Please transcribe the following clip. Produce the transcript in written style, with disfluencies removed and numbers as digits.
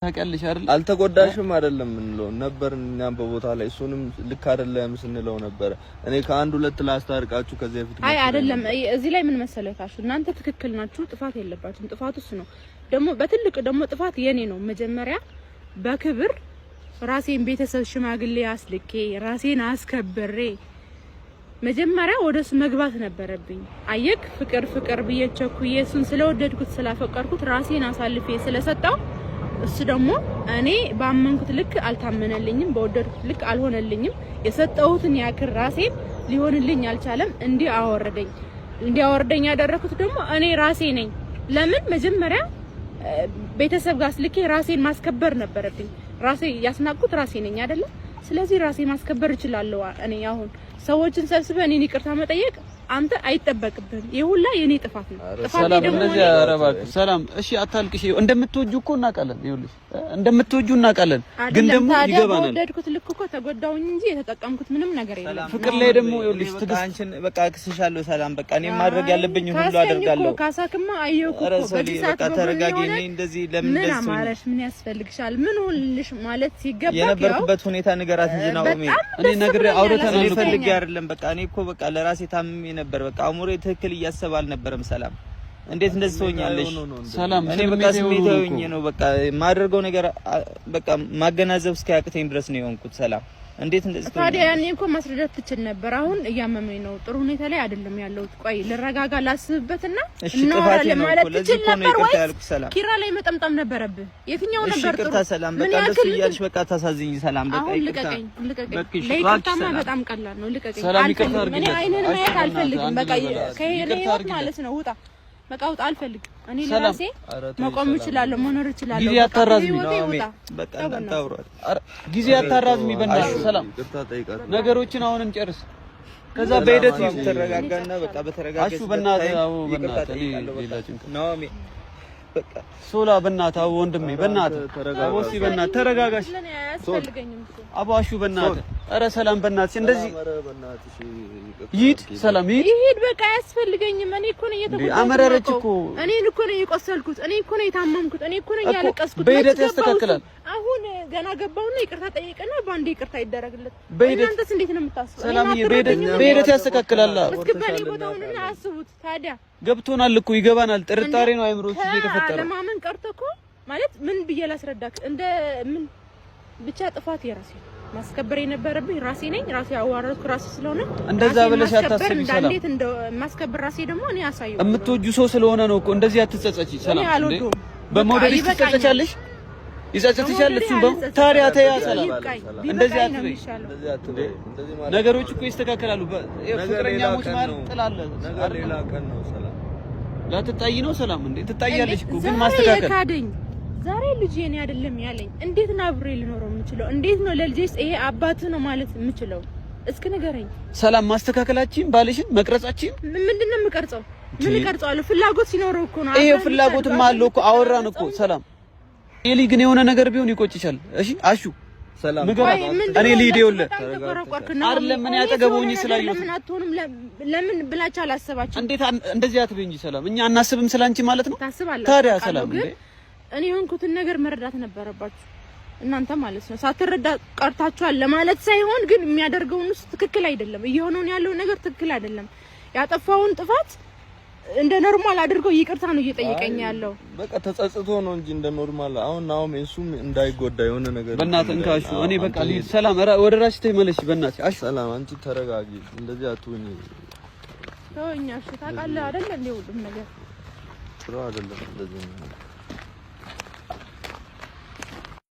ታቀልሽ አይደል አልተጎዳሽም አይደለም እንለው ነበር እኛም በቦታ ላይ እሱንም ልክ አይደለም ስንለው ነበር እኔ ከአንድ ሁለት ላስታርቃችሁ ከዚህ በፊት አይ አይደለም እዚህ ላይ ምን መሰለካችሁ እናንተ ትክክል ናችሁ ጥፋት የለባችሁም ጥፋቱ እሱ ነው ደግሞ በትልቅ ደግሞ ጥፋት የኔ ነው መጀመሪያ በክብር ራሴን ቤተሰብ ሽማግሌ አስልኬ ራሴን አስከብሬ መጀመሪያ ወደሱ መግባት ነበረብኝ አየክ ፍቅር በየቸኩዬ እሱን ስለወደድኩት ስላፈቀርኩት ራሴን አሳልፌ ስለሰጣው እሱ ደግሞ እኔ ባመንኩት ልክ አልታመነልኝም በወደድኩት ልክ አልሆነልኝም የሰጠሁትን ያክል ራሴን ሊሆንልኝ አልቻለም እንዲህ አወርደኝ ያደረኩት ደግሞ እኔ ራሴ ነኝ ለምን መጀመሪያ ቤተሰብ ጋር አስልኬ ራሴን ማስከበር ነበረብኝ ራሴ ያስናቁት ራሴ ነኝ አይደለ ስለዚህ ራሴ ማስከበር እችላለሁ እኔ አሁን ሰዎችን ሰብስበን እኔን ይቅርታ መጠየቅ አንተ አይተበቅብህም ይሁላ የኔ ጥፋት ነው ሰላም እንደዚህ አረባክ ሰላም እሺ አታልቅሽ እንደምትወጁ እኮ እናቀለን ይኸውልሽ እንደምትወጁ እናቀለን ግን ደግሞ ይገባናል ወደድኩት ልክ እኮ ተጎዳውኝ እንጂ የተጠቀምኩት ምንም ነገር የለም ፍቅር ላይ ደግሞ ይኸውልሽ ትግስታችን በቃ ክስሻለሁ ሰላም በቃ እኔ ማድረግ ያለብኝ ሁሉ አደርጋለሁ ካሳክማ አየኩ እኮ በቃ ተረጋጊ እኔ እንደዚህ ለምን ምን አማራሽ ምን ያስፈልግሻል ምን ሁልሽ ማለት ሲገባ የነበርኩበት ሁኔታ ንገራት እንጂ ነው እኔ ነግሬ አውርተናል ፈልጌ አይደለም በቃ እኔ እኮ በቃ ለራሴ ታምሜ ነበር በቃ አሙሬ ትክክል እያሰብ አልነበረም ሰላም እንዴት እንደዚህ ትሆኛለሽ ሰላም እኔ በቃ ስሜታዊኝ ነው በቃ ማድረገው ነገር በቃ ማገናዘብ እስኪያቅተኝ ድረስ ነው የሆንኩት ሰላም እንዴት እንደዚህ ታዲያ ያኔ እኮ ማስረዳት ትችል ነበር አሁን እያመመኝ ነው ጥሩ ሁኔታ ላይ አይደለም ያለው ቆይ ልረጋጋ ላስብበትና እንኖራለን ማለት ትችል ነበር ወይ ኪራ ላይ መጠምጠም ነበረብህ የትኛው ነበር ጥሩ ሰላም በቃ እንደሱ እያልሽ በቃ ታሳዝኝ ሰላም በቃ ልቀቀኝ ለይቅርታማ በጣም ቀላል ነው ልቀቀኝ ሰላም ይቅርታ አድርግልኝ እኔ አይነን ማየት አልፈልግም በቃ ከሄኔ ህይወት ማለት ነው ውጣ በቃ ውጣ አልፈልግም እኔ ለራሴ መቆም እችላለሁ መኖር እችላለሁ ጊዜ አታራዝሚ በቃ እንዳታውራ ጊዜ አታራዝሚ በእናትህ ሰላም ነገሮችን አሁን እንጨርስ ከዛ በሂደት ተረጋጋና በቃ በተረጋጋ አሹ በእናትህ አዎ በእናትህ ሌላ ጭንቅ ናኦሚ በቃ ሶላ በእናትህ አዎ ወንድሜ በእናትህ ተረጋጋሽ በእናትህ ተረጋጋሽ አባሹ በእናትህ ኧረ ሰላም በእናትሽ እንደዚህ ይሂድ ሰላም ይሂድ በቃ አያስፈልገኝም እኔ እኮ ነኝ የተጎዳሁት አመረረች እኮ እኔ እኮ ነኝ የቆሰልኩት እኔ እኮ ነኝ የታመምኩት እኔ እኮ ነኝ ያለቀስኩት በሂደት ያስተካክላል አሁን ገና ገባውና ይቅርታ ጠይቀና ባንዴ ይቅርታ ይደረግለት እናንተስ እንዴት ነው የምታስበው ሰላም በሂደት ያስተካክላል እስኪ በኔ ቦታውንና አስቡት ታዲያ ገብቶናል እኮ ይገባናል ጥርጣሬ ነው አይምሮሽ እየተፈጠረ ለማመን ቀርቶ እኮ ማለት ምን ብዬ ላስረዳክ እንደ ምን ብቻ ጥፋት የራሴ ማስከበር የነበረብኝ ራሴ ነኝ ራሴ አዋራርኩ ራሴ ስለሆነ እንደዛ ብለሽ አታስቢ ሰላም እንዴት እንደ ማስከበር ራሴ ደግሞ እኔ አሳየው እምትወጁ ሰው ስለሆነ ነው እኮ እንደዚህ አትጸጸቺ ሰላም እንዴ በመውደድሽ ትጸጸቻለሽ ይጸጸትሻል እሱም ታዲያ ተያ ሰላም እንደዚህ አትበይ ነገሮች እኮ ይስተካከላሉ ፍቅረኛሞች ማለት ጥላለ ነገር ሌላ ቀን ነው ሰላም ላትጣይ ነው ሰላም እንዴ ትጣያለሽ እኮ ግን ማስተካከል ዛሬ ልጅ የኔ አይደለም ያለኝ እንዴት ነው አብሬ ልኖረው የምችለው እንዴት ነው ለልጄስ ይሄ አባት ነው ማለት የምችለው እስኪ ንገረኝ ሰላም ማስተካከላችን ባልሽን መቅረጻችን ምንድነው የምቀርጸው ምን እቀርጻለሁ ፍላጎት ሲኖረው እኮ ነው ይሄ ፍላጎትማ አለው እኮ አወራን እኮ ሰላም ኤሊ ግን የሆነ ነገር ቢሆን ይቆጭሻል እሺ አሹ ሰላም እኔ ሊዲዮለ አይደለም ምን ያጠገቡኝ ስላየው ለምን አትሆንም ለምን ብላቻ አላሰባችሁ እንዴት እንደዚህ አትበይኝ ሰላም እኛ አናስብም ስላንቺ ማለት ነው ታዲያ ሰላም እንዴ እኔ ሆንኩትን ነገር መረዳት ነበረባችሁ እናንተ ማለት ነው ሳትረዳ ቀርታችኋል ለማለት ሳይሆን ግን የሚያደርገው ነው ትክክል አይደለም እየሆነው ያለው ነገር ትክክል አይደለም ያጠፋውን ጥፋት እንደ ኖርማል አድርገው ይቅርታ ነው እየጠየቀኝ ያለው በቃ ተጸጽቶ ነው እንጂ እንደ ኖርማል አሁን ናኦም እሱም እንዳይጎዳ የሆነ ነገር በእናትህ እንካሹ እኔ በቃ ሰላም ወደ ራስሽ ተመለሽ በእናትህ አሹ ሰላም አንቺ ተረጋጊ እንደዚህ አትሁኝ ተወኛሽ ታውቃለህ አይደል እንዴ ሁሉም ነገር ጥሩ አይደለም እንደዚህ ነው